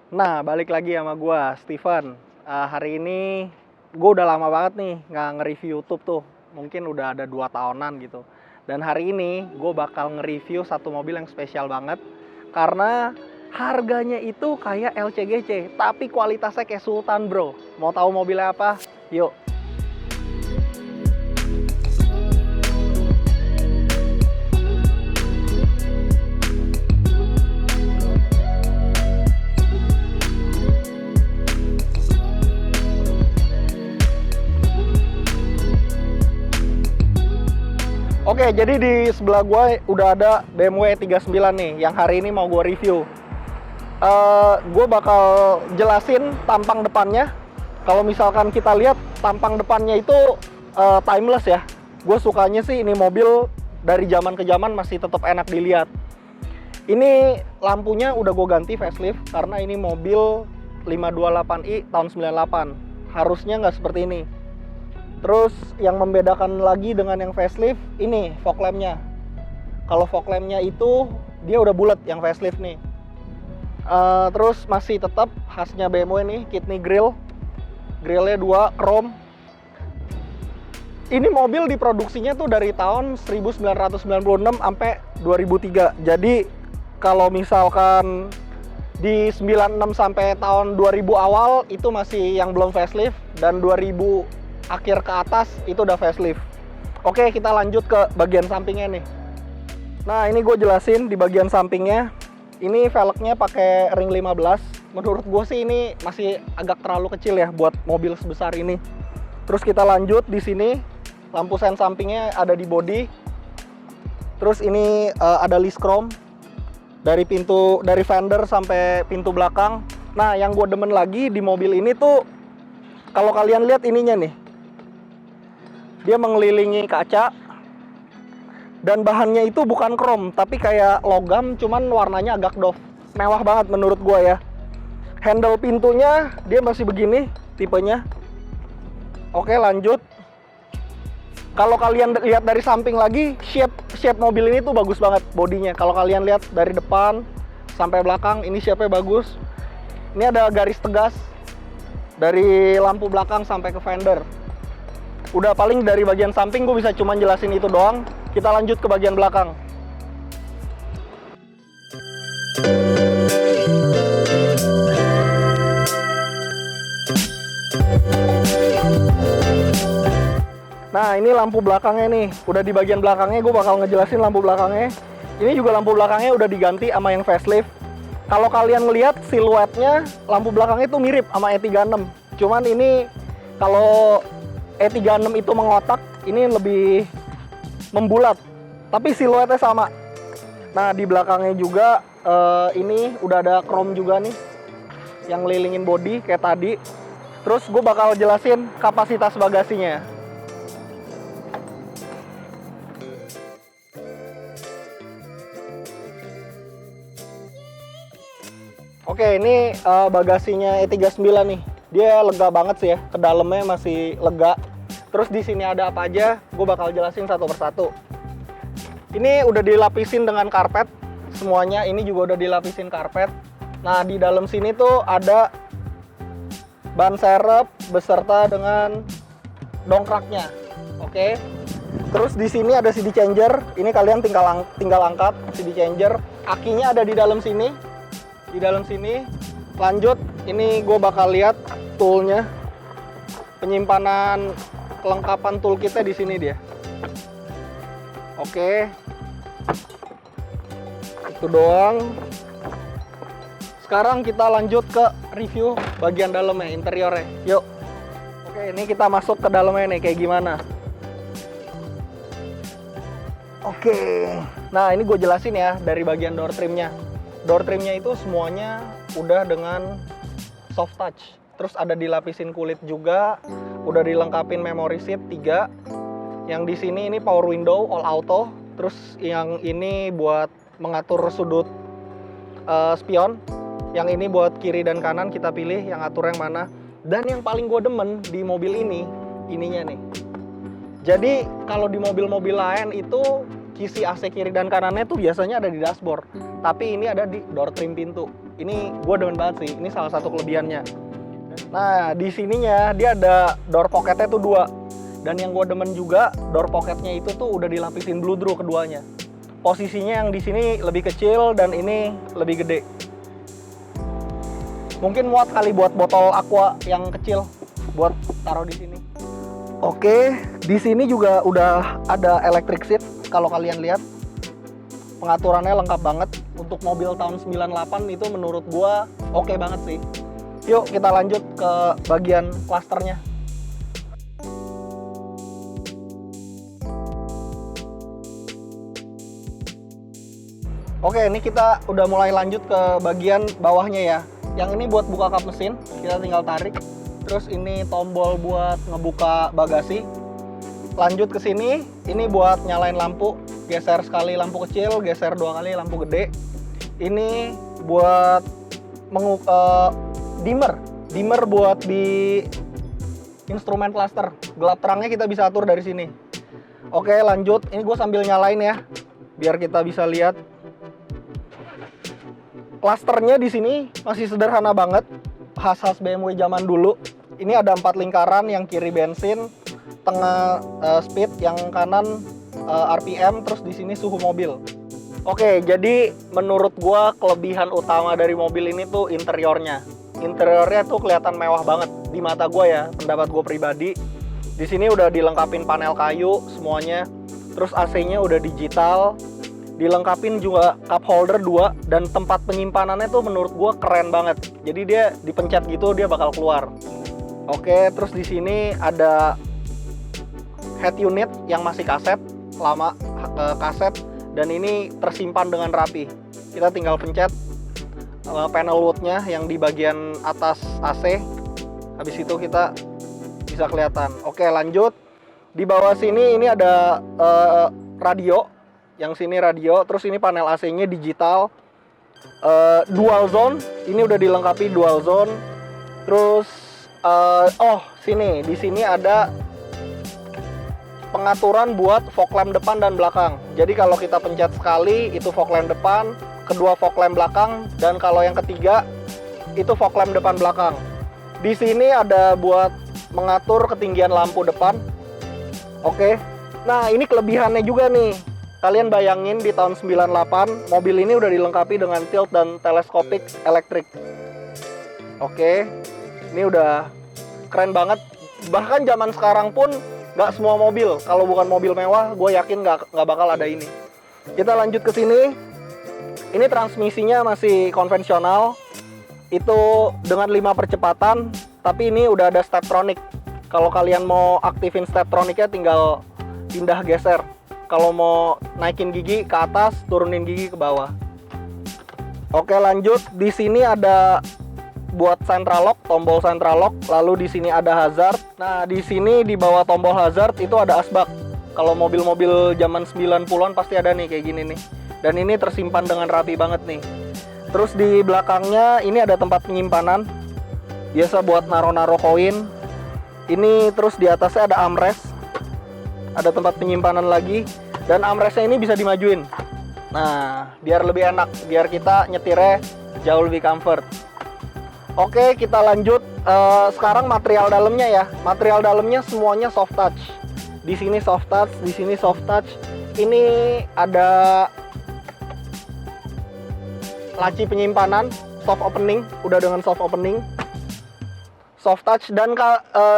Nah, balik lagi sama gua, Steven. Hari ini gue udah lama banget nih nggak nge-review YouTube tuh. Mungkin udah ada 2 tahunan gitu. Dan hari ini gue bakal nge-review satu mobil yang spesial banget. Karena harganya itu kayak LCGC, tapi kualitasnya kayak Sultan, bro. Mau tahu mobilnya apa? Yuk. Oke, jadi di sebelah gue udah ada BMW E39 nih, yang hari ini mau gue review. Gue bakal jelasin tampang depannya. Kalau misalkan kita lihat tampang depannya itu timeless ya. Gue sukanya sih ini mobil dari zaman ke zaman masih tetap enak dilihat. Ini lampunya udah gue ganti facelift karena ini mobil 528i tahun 98. Harusnya nggak seperti ini. Terus yang membedakan lagi dengan yang facelift ini fog lampnya. Kalau fog lampnya itu dia udah bulat yang facelift nih. Terus masih tetap khasnya BMW nih, kidney grill. Grillnya 2 chrome. Ini mobil diproduksinya tuh dari tahun 1996 sampai 2003. Jadi kalau misalkan di 96 sampai tahun 2000 awal itu masih yang belum facelift, dan 2000 akhir ke atas itu udah facelift. Oke, kita lanjut ke bagian sampingnya nih. Nah, ini gue jelasin di bagian sampingnya. Ini velgnya pakai ring 15. Menurut gue sih ini masih agak terlalu kecil ya buat mobil sebesar ini. Terus kita lanjut di sini. Lampu sen sampingnya ada di body. Terus ini ada list chrome dari fender sampai pintu belakang. Nah, yang gue demen lagi di mobil ini tuh kalau kalian lihat ininya nih. Dia mengelilingi kaca. Dan bahannya itu bukan chrome, tapi kayak logam, cuman warnanya agak doff. Mewah banget menurut gua ya. Handle pintunya dia masih begini tipenya. Oke, lanjut. Kalau kalian lihat dari samping lagi, shape mobil ini tuh bagus banget bodinya. Kalau kalian lihat dari depan sampai belakang, ini shape-nya bagus. Ini ada garis tegas dari lampu belakang sampai ke fender. Udah paling dari bagian samping gue bisa cuma jelasin itu doang. Kita lanjut ke bagian belakang. Nah, ini lampu belakangnya nih. Udah di bagian belakangnya gue bakal ngejelasin lampu belakangnya. Ini juga lampu belakangnya udah diganti sama yang facelift. Kalau kalian ngelihat siluetnya, lampu belakangnya itu mirip sama E36. Cuman ini kalau E36 itu mengotak, ini lebih membulat, tapi siluetnya sama. Nah, di belakangnya juga ini udah ada chrome juga nih yang ngelilingin body kayak tadi. Terus gue bakal jelasin kapasitas bagasinya. Oke, ini bagasinya E39 nih. Dia lega banget sih ya, ke dalamnya masih lega. Terus di sini ada apa aja, gue bakal jelasin satu persatu. Ini udah dilapisin dengan karpet semuanya. Ini juga udah dilapisin karpet. Nah, di dalam sini tuh ada ban serep beserta dengan dongkraknya. Oke. Terus di sini ada CD changer. Ini kalian tinggal angkat CD changer. Akinya ada di dalam sini. Di dalam sini. Lanjut, ini gue bakal lihat toolnya. Penyimpanan kelengkapan toolkitnya di sini dia. Oke. Itu doang. Sekarang kita lanjut ke review bagian dalamnya, interiornya. Yuk. Oke, ini kita masuk ke dalamnya nih, kayak gimana. Oke. Nah, ini gue jelasin ya dari bagian door trimnya. Door trimnya itu semuanya udah dengan soft touch. Terus ada dilapisin kulit juga. Udah dilengkapin memory seat 3. Yang di sini ini power window all auto. Terus yang ini buat mengatur sudut spion. Yang ini buat kiri dan kanan, kita pilih yang atur yang mana. Dan yang paling gue demen di mobil ini, ininya nih. Jadi kalau di mobil-mobil lain itu kisi AC kiri dan kanannya tuh biasanya ada di dashboard. Tapi ini ada di door trim pintu. Ini gue demen banget sih. Ini salah satu kelebihannya. Nah, di sininya dia ada door pocketnya tuh 2. Dan yang gue demen juga, door pocketnya itu tuh udah dilapisin bludru keduanya. Posisinya yang di sini lebih kecil dan ini lebih gede. Mungkin muat kali buat botol aqua yang kecil buat taruh di sini. Oke, di sini juga udah ada electric seat. Kalau kalian lihat, pengaturannya lengkap banget. Untuk mobil tahun 98 itu menurut gua oke banget sih. Yuk kita lanjut ke bagian klasternya. Oke, ini kita udah mulai lanjut ke bagian bawahnya ya. Yang ini buat buka kap mesin, kita tinggal tarik. Terus ini tombol buat ngebuka bagasi. Lanjut ke sini, ini buat nyalain lampu. Geser sekali lampu kecil, geser 2 kali lampu gede. Ini buat dimmer buat di instrumen cluster. Gelap terangnya kita bisa atur dari sini. Oke, lanjut. Ini gue sambil nyalain ya, biar kita bisa lihat. Clusternya di sini masih sederhana banget, khas-khas BMW zaman dulu. Ini ada 4 lingkaran, yang kiri bensin, tengah speed, yang kanan RPM, terus di sini suhu mobil. Oke, jadi menurut gua kelebihan utama dari mobil ini tuh interiornya. Interiornya tuh kelihatan mewah banget di mata gua ya, pendapat gua pribadi. Di sini udah dilengkapin panel kayu semuanya, terus AC-nya udah digital. Dilengkapin juga cup holder 2 dan tempat penyimpanannya tuh menurut gua keren banget. Jadi dia dipencet gitu dia bakal keluar. Oke, terus di sini ada head unit yang masih kaset, lama kaset, dan ini tersimpan dengan rapi. Kita tinggal pencet panel woodnya yang di bagian atas AC. Habis itu kita bisa kelihatan. Oke, lanjut. Di bawah sini ini ada radio. Yang sini radio, terus ini panel AC-nya digital, dual zone, ini udah dilengkapi dual zone. Terus di sini ada pengaturan buat fog lamp depan dan belakang. Jadi kalau kita pencet sekali itu fog lamp depan, kedua fog lamp belakang, dan kalau yang ketiga itu fog lamp depan belakang. Di sini ada buat mengatur ketinggian lampu depan. Oke. Nah, ini kelebihannya juga nih. Kalian bayangin di tahun 98 mobil ini udah dilengkapi dengan tilt dan teleskopik elektrik. Oke, ini udah keren banget. Bahkan zaman sekarang pun nggak semua mobil, kalau bukan mobil mewah, gue yakin nggak bakal ada ini. Kita lanjut ke sini. Ini transmisinya masih konvensional, itu dengan 5 percepatan, tapi ini udah ada Steptronic. Kalau kalian mau aktifin Steptronicnya tinggal pindah geser. Kalau mau naikin gigi ke atas, turunin gigi ke bawah. Oke, lanjut. Di sini ada buat central lock, tombol central lock. Lalu di sini ada hazard. Nah, di sini di bawah tombol hazard itu ada asbak. Kalau mobil-mobil zaman 90-an pasti ada nih kayak gini nih. Dan ini tersimpan dengan rapi banget nih. Terus di belakangnya ini ada tempat penyimpanan. Biasa buat naro-naro koin. Ini terus di atasnya ada armrest. Ada tempat penyimpanan lagi, dan armrestnya ini bisa dimajuin. Nah, biar lebih enak, biar kita nyetirnya jauh lebih comfort. Oke, kita lanjut. Sekarang material dalamnya ya. Material dalamnya semuanya soft touch. Di sini soft touch, di sini soft touch. Ini ada laci penyimpanan, soft opening, udah dengan soft opening. Soft touch, dan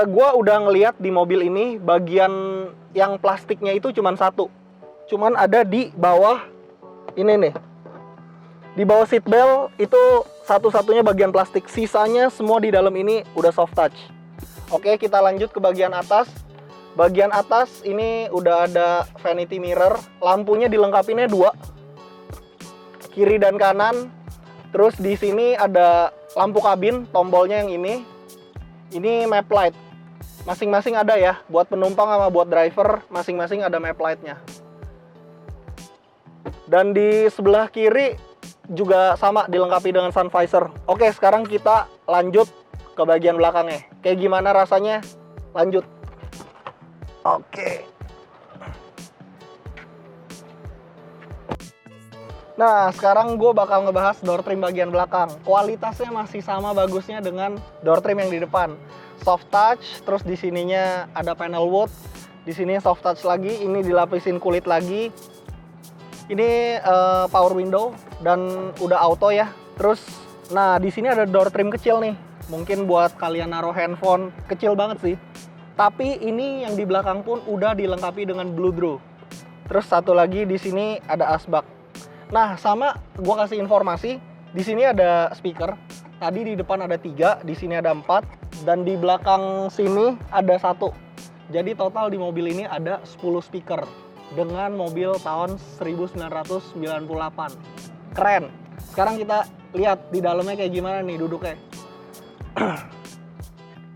gue udah ngeliat di mobil ini bagian yang plastiknya itu cuman satu, cuman ada di bawah ini nih, di bawah seat belt itu satu-satunya bagian plastik, sisanya semua di dalam ini udah soft touch. Oke, kita lanjut ke bagian atas. Bagian atas ini udah ada vanity mirror, lampunya dilengkapinnya 2, kiri dan kanan. Terus di sini ada lampu kabin, tombolnya yang ini map light. Masing-masing ada ya, buat penumpang sama buat driver, masing-masing ada map light-nya. Dan di sebelah kiri juga sama, dilengkapi dengan sun visor. Oke, sekarang kita lanjut ke bagian belakangnya. Kayak gimana rasanya? Lanjut. Oke. Nah, sekarang gue bakal ngebahas door trim bagian belakang. Kualitasnya masih sama bagusnya dengan door trim yang di depan. Soft touch, terus di sininya ada panel wood. Di sini soft touch lagi, ini dilapisin kulit lagi. Ini power window dan udah auto ya. Terus, nah di sini ada door trim kecil nih. Mungkin buat kalian naruh handphone, kecil banget sih. Tapi ini yang di belakang pun udah dilengkapi dengan blue draw. Terus satu lagi di sini ada asbak. Nah, sama gue kasih informasi, di sini ada speaker. Tadi di depan ada 3, di sini ada 4, dan di belakang sini ada 1. Jadi total di mobil ini ada 10 speaker dengan mobil tahun 1998. Keren. Sekarang kita lihat di dalamnya kayak gimana nih duduknya.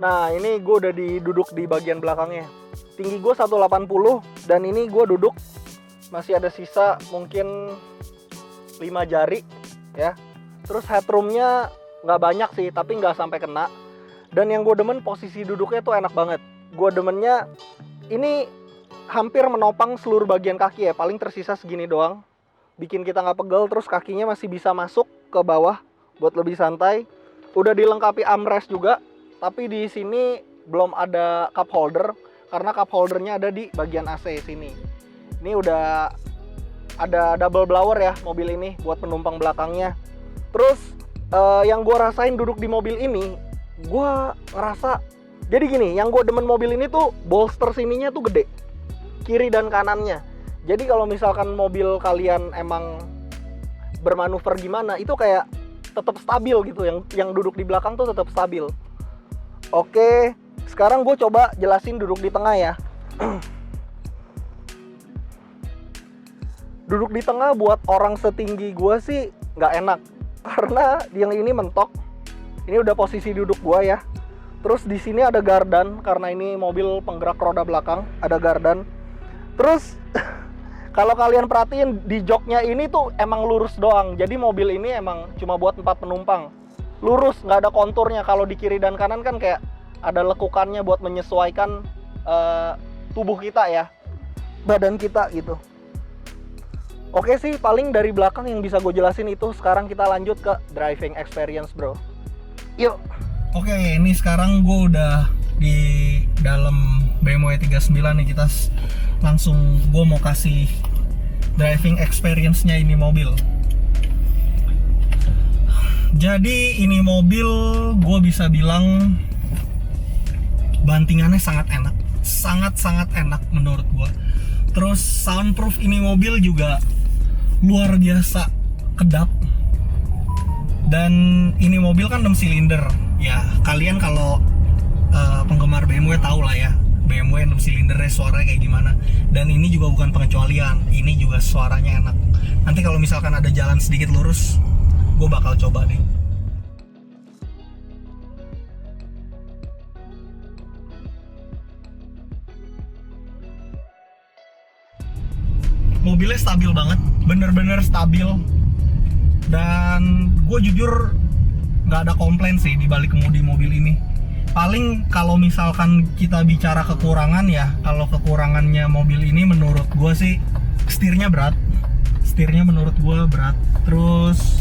Nah, ini gue udah duduk di bagian belakangnya. Tinggi gue 180 dan ini gue duduk masih ada sisa mungkin 5 jari ya. Terus headroomnya nggak banyak sih, tapi nggak sampai kena. Dan yang gue demen posisi duduknya tuh enak banget. Gue demennya ini hampir menopang seluruh bagian kaki ya. Paling tersisa segini doang, bikin kita nggak pegel. Terus kakinya masih bisa masuk ke bawah buat lebih santai. Udah dilengkapi armrest juga, tapi di sini belum ada cup holder karena cup holdernya ada di bagian AC sini. Ini udah ada double blower ya mobil ini buat penumpang belakangnya. Terus yang gue rasain duduk di mobil ini, gue ngerasa jadi gini, yang gue demen mobil ini tuh bolster sininya tuh gede, kiri dan kanannya. Jadi kalau misalkan mobil kalian emang bermanuver gimana, itu kayak tetap stabil gitu. Yang duduk di belakang tuh tetap stabil. Oke, sekarang gue coba jelasin duduk di tengah ya. Duduk di tengah buat orang setinggi gue sih nggak enak karena yang ini mentok. Ini udah posisi duduk gue ya. Terus di sini ada gardan karena ini mobil penggerak roda belakang, ada gardan. Terus kalau kalian perhatiin di joknya ini tuh emang lurus doang. Jadi mobil ini emang cuma buat 4 penumpang. Lurus, nggak ada konturnya. Kalau di kiri dan kanan kan kayak ada lekukannya buat menyesuaikan tubuh kita ya, badan kita gitu. Oke sih, paling dari belakang yang bisa gue jelasin itu. Sekarang kita lanjut ke driving experience bro. Yuk. Oke, ini sekarang gue udah di dalam BMW 39 nih. Kita langsung, gue mau kasih driving experience-nya ini mobil. Jadi ini mobil gue bisa bilang bantingannya sangat enak. Sangat-sangat enak menurut gue. Terus soundproof ini mobil juga luar biasa kedap. Dan ini mobil kan 6 silinder. Ya, kalian kalau penggemar BMW tahu lah ya, BMW 6 silindernya suaranya kayak gimana. Dan ini juga bukan pengecualian. Ini juga suaranya enak. Nanti kalau misalkan ada jalan sedikit lurus, gue bakal coba deh. Mobilnya stabil banget, bener-bener stabil. Dan gue jujur nggak ada komplain sih di balik kemudi mobil ini. Paling kalau misalkan kita bicara kekurangan ya, kalau kekurangannya mobil ini menurut gue sih setirnya berat. Setirnya menurut gue berat. Terus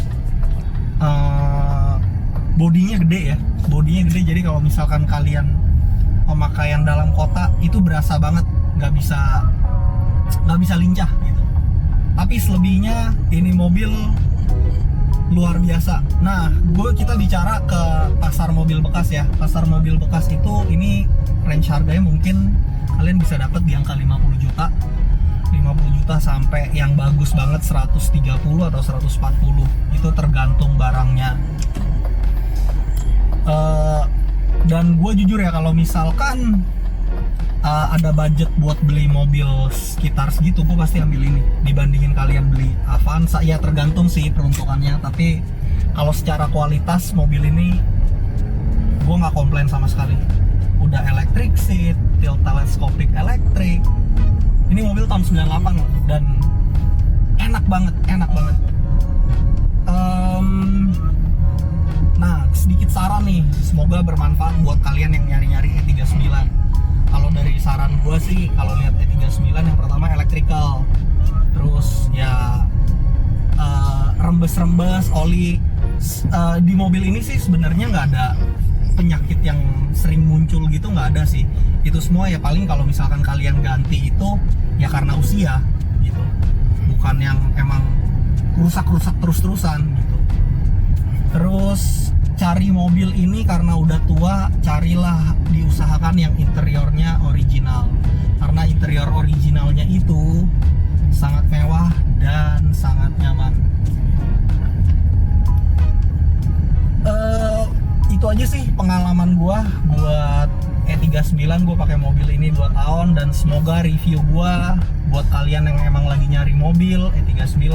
bodinya gede ya, bodinya gede. Jadi kalau misalkan kalian pemakaian dalam kota itu berasa banget, nggak bisa lincah gitu. Tapi selebihnya ini mobil luar biasa. Nah, kita bicara ke pasar mobil bekas ya. Pasar mobil bekas itu ini range harganya mungkin kalian bisa dapat di angka 50 juta. 50 juta sampai yang bagus banget 130 atau 140. Itu tergantung barangnya. Dan gue jujur ya, kalau misalkan ada budget buat beli mobil sekitar segitu, gue pasti ambil ini dibandingin kalian beli Avanza. Ya tergantung sih peruntukannya, tapi kalau secara kualitas mobil ini gue nggak komplain sama sekali. Udah electric seat, tilt telescopic electric. Ini mobil tahun 98 dan enak banget. Nah, sedikit saran nih, semoga bermanfaat buat kalian yang nyari-nyari E39. Kalau dari saran gue sih, kalau lihat E39 yang pertama electrical, terus ya rembes-rembes oli. Di mobil ini sih sebenarnya nggak ada penyakit yang sering muncul gitu, nggak ada sih. Itu semua ya paling kalau misalkan kalian ganti itu ya karena usia gitu, bukan yang emang rusak-rusak terus-terusan gitu. Terus cari mobil ini karena udah tua, carilah, diusahakan yang interiornya original, karena interior originalnya itu sangat mewah dan sangat nyaman. Itu aja sih pengalaman gua buat E39. Gua pakai mobil ini 2 tahun, dan semoga review gua buat kalian yang emang lagi nyari mobil E39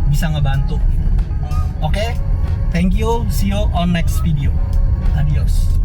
bisa ngebantu. Oke, thank you, see you on next video. Adios.